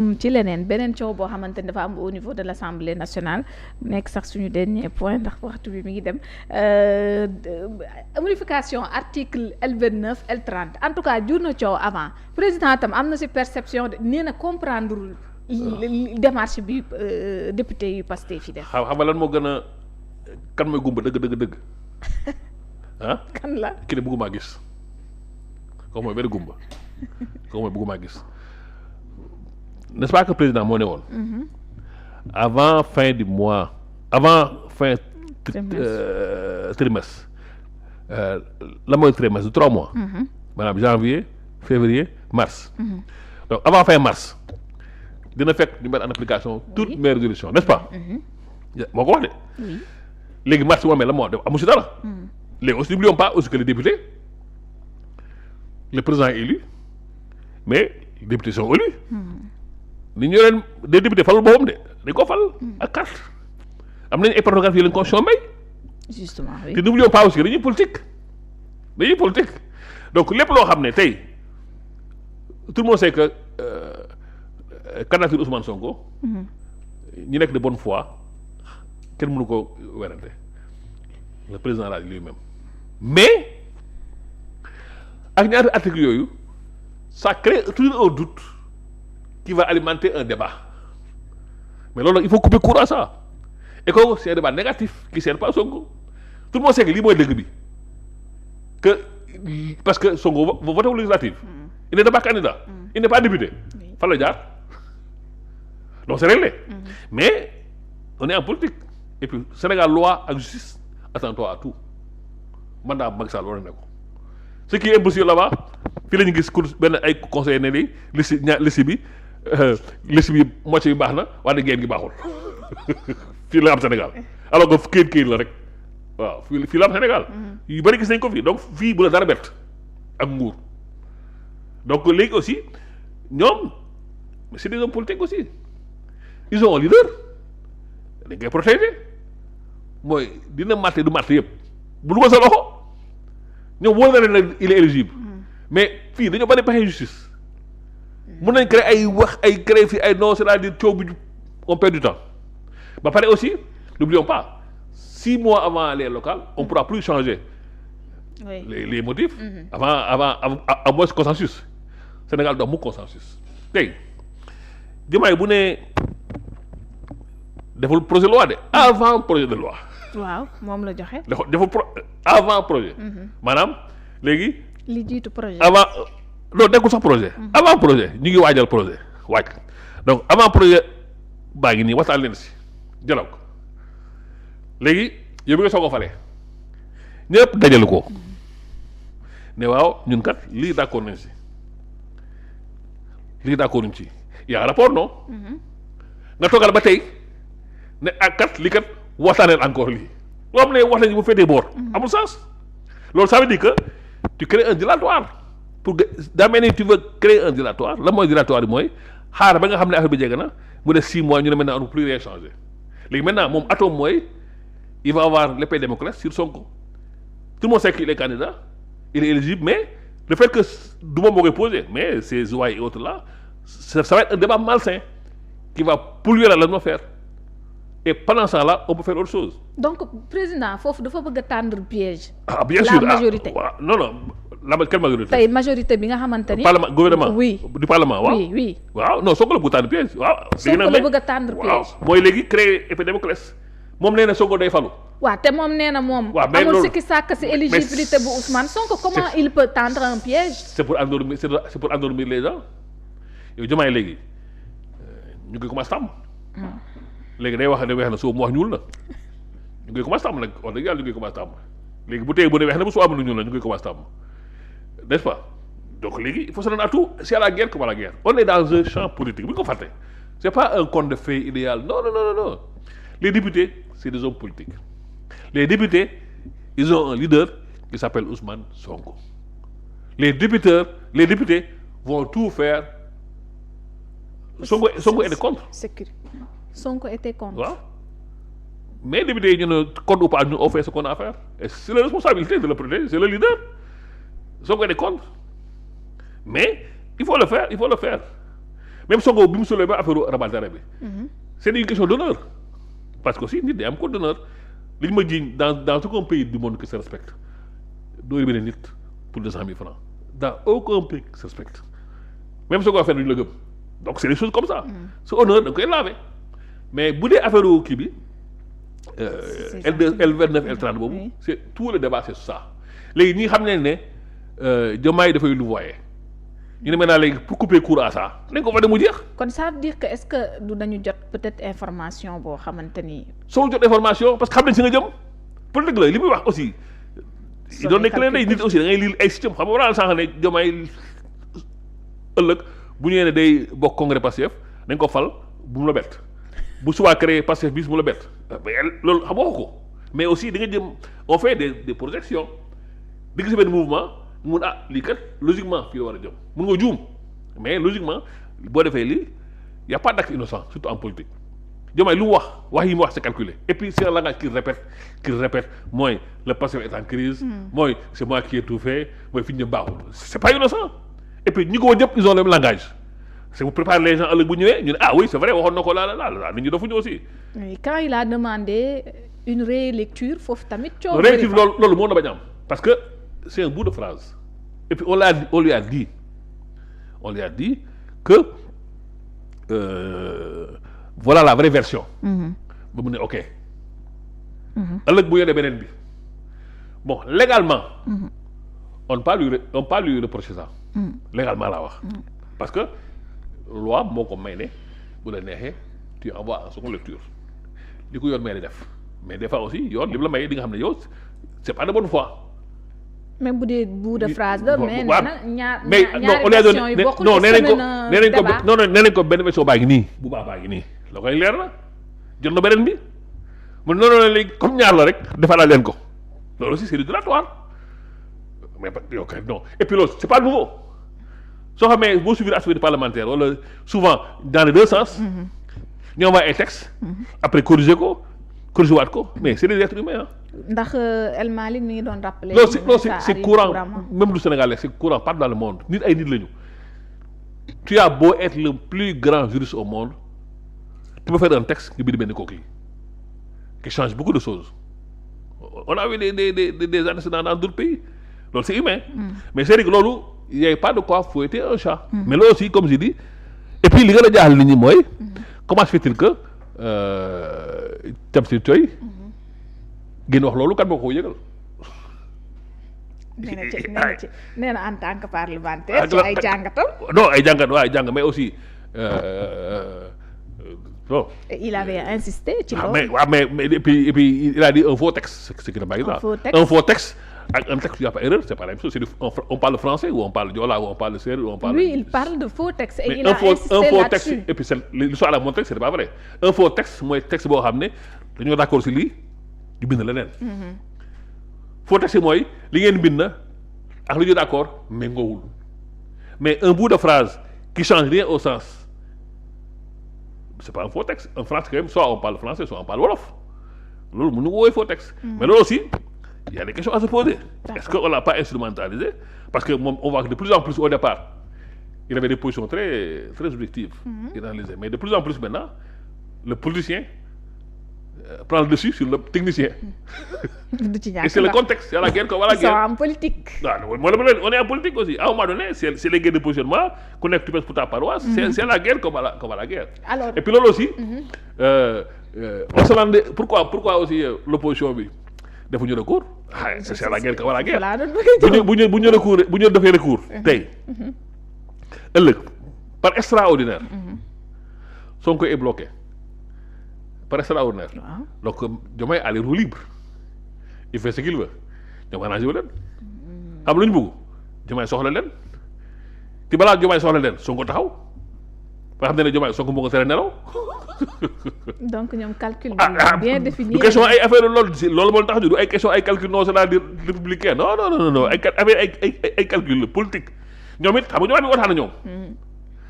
ci leneen beneen coow boo xamante ni dafa am au niveau de l'Assemblée nationale nekk sax suñu dernier point ndax waxtu bi mi ngi dem modification article L29 L30 en tout cas jur na coow avant président tam am na ci perception de nee na comprendre démarche bi député yu Pastef fi def. xam nga lan moo gën a kan mooy gumba dëgg ah. kan la ki ne bëggumaa gis kooku mooy benn gumba kooku mooy bëggumaa gis. N'est-ce pas que président moo ne woon avant fin du mois avant fin trimestre la mooy trimestre de 3 mois maanaam janvier février mars donc avant fin mars dina fekk ñu mettre en application toutes mes résolutions n'est-ce pas moo ko wax de léegi mars moo amee la moo def amu si dara léegi aussi n'oublions pas aussi que les députés le président est élu mais les députés sont élus ni ñu leen des députés falul boppam de dañ ko fal ak carte am nañu ay prérogatives yi lañ constitution may justement oui te n'oublions pas aussi dañuy politique donc lépp loo xam ne tey tout le monde sait que candidature Ousmane Sonko ñi nekk de bonne foi kenn mënu ko werante le président l'a dit lui-même mais ak ñaari articles yooyu ça crée toujours un doute qui va alimenter un débat mais loolu il faut couper court à ça et que c'est un débat négatif qui sert pas Sonko tout le monde sait que lii mooy dëgg bi que parce que Sonko va voter aux législatives il n'est pas candidat il n'est pas député fan la jaar donc c'est réglé mais on est en politique et puis Sénégal loi ak justice attends-toi à tout mandat Macky Sall war a ne ko ce qui est impossible là-bas fii la ñu gis cour benn ay conseillers ne li liste bi moitié bi baax na waaye génn gi baaxul fii la am Sénégal alors que këyit la rek waaw fii la am Sénégal yu bëri gis nañ ko fii donc fii bu la dara bett ak nguur donc léegi aussi ñoom c'est des hommes politiques aussi ils ont un leader dañ koy protéger mooy dina matte du matte yëpp bu dugal sa loxo ñoom wóor na leen il est éligible mais fii dañoo bari pexe justice mun nañ créer ay wax ay créer fii ay non c'est-à-dire coow bi on perd du temps ba pare aussi n'oublions pas 6 mois avant les locales on pourra plus changer les motifs avant à moins consensus Sénégal dox mu consensus tey Diomaye bu ne deful projet de loi de avant projet de loi waaw moom la joxe deful avant projet maanaam léegi li jiitu projet avant loolu nekkul sax projet avant projet ñu ngi waajal projet donc avant projet baa ngi nii waxtaan leen si jëlaw ko léegi yow bi nga soog a fale ñëpp dajale ko ne waaw ñun kat lii d'accord nañ si lii d'accord nañ ci yaa rapport non nga toogal ba tey ne ak kat li kat waxtaaneel encore lii loo xam ne wax nañu bu féetee boor amul sens loolu ça veut dire que tu crées un dilatoire pour que daa mel ni tu veux créer un dilatoire la mooy dilatoire bi mooy xaar ba nga xam ne affaire bi jege na mu def 6 mois ñu ne maintenant on ne peut plus rien changer léegi maintenant moom atome mooy il va avoir l'épée de Damoclès sur Sonko tout le monde sait qu'il est candidat il est éligible mais le fait que du moom moo koy posé mais ces oies et autres là ça va être un débat malsain qui va polluer l'atmosphère et pendant ça là on peut faire autre chose. donc président foofu dafa bëgg a tendre piège. ah bien sûr la majorité non quelle majorité. tey majorité bi nga xamante ni. parlement gouvernement oui du parlement waaw. oui waaw non Sonko la bëgg a tendre piège waaw. Sonko la bëgg a tendre piège waaw mooy léegi créer épée Damoclès moom nee na Sonko day falu. waaw te moom nee na moom. waaw mais amul sikki sàkk si éligibilité bu Ousmane Sonko comment il peut tendre un piège. c'est pour endormir les gens yow Diomaye léegi ñu ngi commencé tàmm. léegi day wax ne weex na suuf mu wax ñuul na ñu ngi commencé tàmm nag wax dëgg yàlla ñu ngi commencé tàmm léegi bu tey bu ne weex na bu soo am lu ñuul na ñu ngi commencé tàmm n'est-ce pas donc léegi il faut se donner à tout c'est à la guerre comme à la guerre on est dans un champ politique bu ñu ko fàtte c'est pas un conte de fées idéal non les députés c'est des hommes politiques les députés ils ont un leader qui s'appelle Ousmane Sonko les députés vont tout faire Sonko était contre Sonko était contre. waaw mais député yi ñu ne contre ou pas ñu on fait ce qu'on a à faire et c'est la responsabilité de le protéger c'est le leader Sonko était contre mais il faut le faire même Sonko bi mu soulevé ba affaire rabattre bi. c'est une question d'honneur parce que aussi nit day am code d'honneur li ñu ma jiiñ dans aucun pays du monde qui se respecte doo yóbbee nit pour 200 000 francs dans aucun pays qui se respecte même soo ko affaire duñu la gëm donc c'est des choses comme ça. ce honneur da nga koy laver mais bu dee affaire kii bi. L2 L29 L30 boobu. c'est tout le débat c'est ça léegi ñi xam ne Diomaye dafay louvoyer ñu ne maintenant léegi pour couper court à ça nañ ko fa dem mu jeex. kon ça veut dire que est-ce que du dañu jot peut-être information boo xamante ni. soo jot information parce que xam nañ si nga jëm politique la li muy wax aussi. soo doon nekk leen day nit aussi da ngay lire ay système xam nga war naa sànq ne Diomaye ëllëg bu ñu nee day bokk congrès Pastef nañ ko fal bu mu la bett bu subaa créé Pastef bis mu la bett loolu xam nga ko mais aussi da nga jëm on fait des projections di gis benn mouvement. mun lii kat logiquement fii la war a jëm mun nga juum mais logiquement boo defee lii y a pas d'acte innocent surtout en politique Diomaye lu mu wax yi mu wax c'est calculé et puis c'est un langage qu'il répète mooy le passé est en crise mooy c'est moi qui ai tout fait mooy fi ñu jëm baaxul c'est pas innocent et puis ñi ko woon ñëpp ils ont le même langage c'est pour préparer les gens ëllëg bu ñëwee ñu ne oui c'est vrai waxoon na ko la nit ñi dafa ñu aussi. oui quand il a demandé une rélecture foofu tamit. coow rélecture loolu moo na bañ am parce que. c'est un bout de phrase et puis on lui a dit que voilà la vraie version. ba mu ne ok. ëllëg bu yoree beneen bi bon légalement. on ne pas lui reprocher ça. légalement laa wax. parce que loi moo ko may ne bu la neexee tu envoies en seconde lecture li ko yoon may di def mais des fois aussi yoon li mu la may di nga xam ne yow c'est pas de bonne foi. même bu dee bout de phrase la mais ñaari version yi bokkul non nee nañ ko benn version baa ngi nii bu baa ngi nii la koy leer na jot na beneen bi mu non léegi comme ñaar la rek defalaa leen ko loolu aussi c'est du dilatoire mais yow kay non et puis loolu c'est pas nouveau soo xamee boo suivre activité parlementaire wala souvent dans les deux sens ñu envoie ay texte après corriger waat ko mais c'est des êtres humains ndax El Malick mi ngi doon rappeler. non c'est courant même du Sénégal c'est courant partout dans le monde nit ay nit lañu. tu as beau être le plus grand juriste au monde tu peux faire un texte nga bind benn coquille qui change beaucoup de choses on a vu des antécédents dans d'autres pays loolu c'est humain. mais c'est vrai que loolu y a pas de quoi fouetter un chat. mais loolu aussi comme je dis et puis li gën a jaaxal nit ñi mooy comment se fait-il que Tamsir Toye génn wax loolu kan moo ko yëgal. nee na en tant que parlementaire. ci ay jàngatam. non ay jàngat mais aussi bon. il avait insisté ci loolu. mais et puis il a dit un faux texte ce qui n'est pas grave. un faux texte ak un texte il y a pas erreur c'est pas la même chose on parle français ou on parle joola ou on parle séeréer ou on parle. lui il parle de faux texte et il a un insisté faux là-dessus. texte et puis l'histoire a montré que c'était pas vrai un faux texte mooy texte boo xam ne dañoo d'accord ci lii. ñu bind leneen. faux texte mooy li ngeen bind ak li ñu d'accord méngoowul mais un bout de phrase qui change rien au sens c'est pas un faux texte en France quand même soit on parle français soit on parle wolof loolu mënu ko woowee faux texte. mais loolu aussi il y a des questions à se poser. Est-ce qu'on l'a pas instrumentalisé parce que moom on voit que de plus en plus au départ il avait des positions très très objectives. analysées mais de plus en plus maintenant le politicien. prend le dessus sur le technicien. Et c'est le contexte, c'est la guerre comme la guerre. Ils sont en politique. On est en politique aussi. À un moment donné, c'est les guerres de positionnement, qu'on est pour ta paroisse, c'est la guerre comme à la guerre. Alors, et puis là aussi, on se demande pourquoi aussi l'opposition defuñu recours. C'est la guerre comme à la guerre. bu ñu defee recours tey ëllëg par extraordinaire Sonko est bloqué. Par extraordinaire. Donc Diomaye a les roues libres il fait ce qu'il veut ñoom arrangé wu leen xam lu ñu bëgg Diomaye soxla leen te balaa Diomaye soxla leen Sonko taxaw ba xam ne Diomaye Sonko moo ko tere nelaw. donc ñoom calcul bien défini. du question ay affaire loolu moo tax du ay question ay calcul non c'est-à-dire républicain non ay affaire ay calcul politique ñoom it xam nga Diomaye bi waxtaan na ñoom.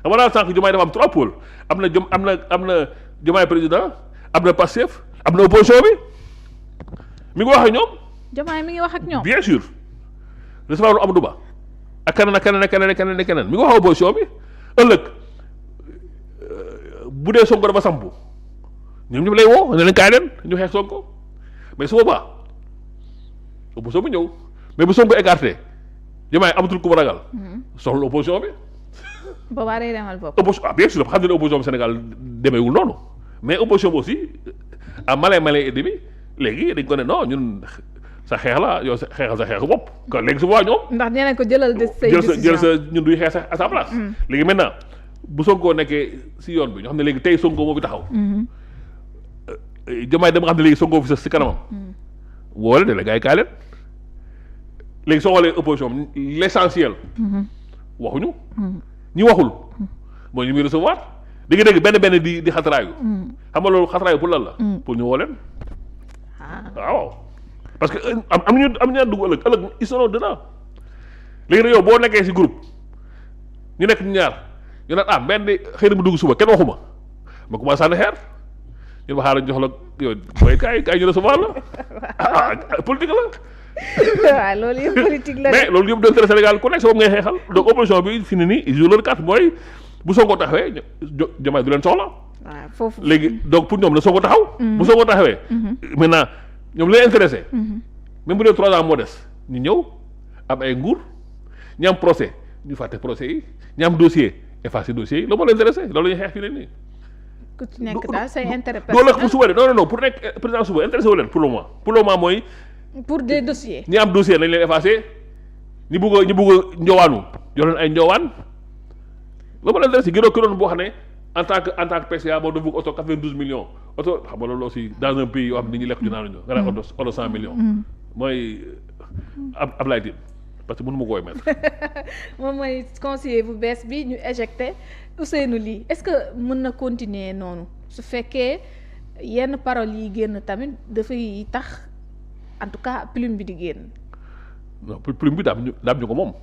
xam nga daal sànq Diomaye dafa am 3 pôles am na Diomaye président. am na Pastef am na opposition bi mi ngi wax ak ñoom. Diomaye mi ngi wax ak ñoom. bien sûr recevoir lu Amadou Ba ak keneen mi ngi wax ak opposition bi ëllëg bu dee Sonko dafa sampu ñoom ñëpp lay woo ne leen kaay leen ñu xeex Sonko mais su boobaa opposition bu ñëw mais bu Sonko écarté Diomaye amatul ku mu ragal. soxla opposition bi. boobaa day demal bopp. opposition bien sûr xam ne opposition bi Sénégal demeewul noonu mais opposition bi aussi à malin et demi léegi dañ ko ne non ñun sa xeex la yow sa xeexal sa xeexu bopp kon léegi su boobaa ñoom. ndax nee nañ ko jëlal de say décision jël sa ñun duy xeex sa à sa place. léegi maintenant bu Sonko nekkee si yoon bi ñoo xam ne léegi tey Sonko moo fi taxaw. Diomaye dama xam ne léegi Sonko fi sa si kanamam. woo leen de la gars yi kaay leen léegi soo xoolee opposition bi l'essentiel. waxuñu. ñi waxul mooy ñu muy recevoir di nga dégg benn di xataraayu. xam nga loolu xataraayu pour lan la. pour ñu woo leen. waaw parce que am ñu dugg ëllëg ils sont dedans léegi nag yow boo nekkee si groupe ñu nekk ñaar ñu naan benn xëy na mu dugg suba kenn waxuma ma commencé sànni xeer ñu ma xaaral jox la yow mooy kaay ñu recevoir la politique la. waaw loolu yëpp politique la mais loolu yëpp doon tere Sénégal ku nekk sa bopp ngay xeexal donc opposition bi fi ne nii ils jouent leur carte mooy bu Sonko taxawee Diomaye du leen soxla. waaw foofu léegi donc pour ñoom la Sonko taxaw. bu Sonko taxawee. maintenant ñoom li leen intéressé. même bu dee 3 ans moo des ñu ñëw am ay nguur ñu am procès ñu fàtte procès yi ñu am dossier effacé dossier yi loolu moo leen intéressé loolu la ñuy xeex fi ne nii. ku ci nekk daal say intérêt personnel loolu la pour suba de non pour nekk président suba intéressé wu leen pour le moment mooy. pour des dossiers. ñi am dossier nañ leen effacé ñi bëgg a njowaanu yor leen ay njowaan loolu ma leen si gënoo ki doon boo xam ne en tant que PCA boo doon bëgg oto 92 millions oto xam nga loolu aussi dans un pays yoo xam ne nit ñi lekk ñu naan ñu nga naan oto 100 millions. mooy Ablaye Tine parce que mënu ma koy mettre. moom mooy conseiller bu bees bi ñu éjecté Ousseynou Ly est-ce que mën na continuer noonu su fekkee yenn paroles yi génn tamit dafay tax. en tout cas plume bi di génn. non plume bi daam ñu ko moom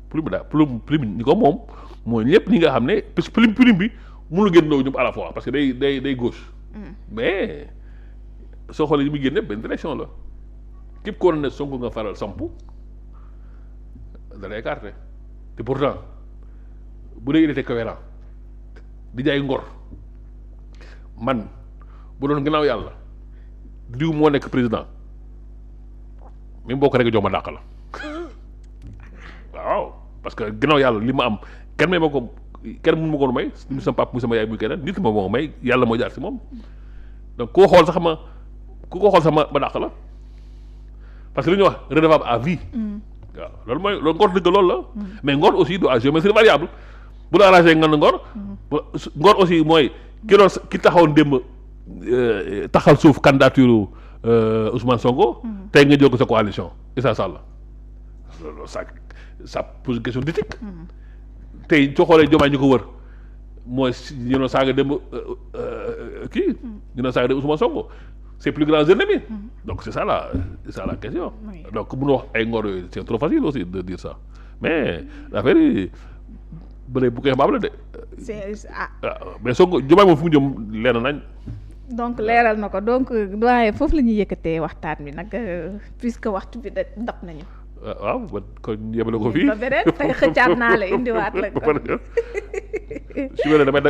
plume ñu ko moom mooy ñëpp ñi nga xam ne parce que plume bi mënul génn ñëpp à la fois parce que day gauche. mais soo xoolee yi muy génn benn direction la képp koo ne Sonko nga faral sampu da lay écarté te pourtant bu dee il était cohérent di jaay ngor man bu doon gannaaw yàlla. diw moo nekk président même boo ko rek jox ma dàq la waaw parce que gannaaw yàlla li ma am kenn may ma ko kenn mënu ma ko may mu sama papa mu sama yaay muy keneen nit ma moo may yàlla moo jaar si moom donc ku ko xool sax ma dàq la parce que li ñuy wax redevable à vie. waaw loolu mooy loolu ngor dëgg loolu la. mais ngor aussi du à géométrie variable bu la arrangé nga ngor. ngor aussi mooy ki taxawoon démb. taxal suuf candidature Ousmane Sonko. tey nga jóg sa coalition Issa Sall loolu ça pose question d'éthique. tey soo xoolee Diomaye ñu ko wër mooy ñu ne saaga dem kii ñu ne saaga dem Ousmane Sonko c'est plus grands ennemis. donc c'est ça la question. Oui. donc mun wax ay ngor yooyu c'est trop facile aussi de dire ça mais affaire yi bële bu koy mbaam la de. mais Sonko Diomaye moom fu mu jëm leer nañ. donc leeral na ko donc doyen foofu la ñuy yëkkatee waxtaan bi nag puisque waxtu bi da dab nañu. waaw kon yemale ko fii. ba beneen tey xëccaat naa la indiwaat la ko. su ma nee damay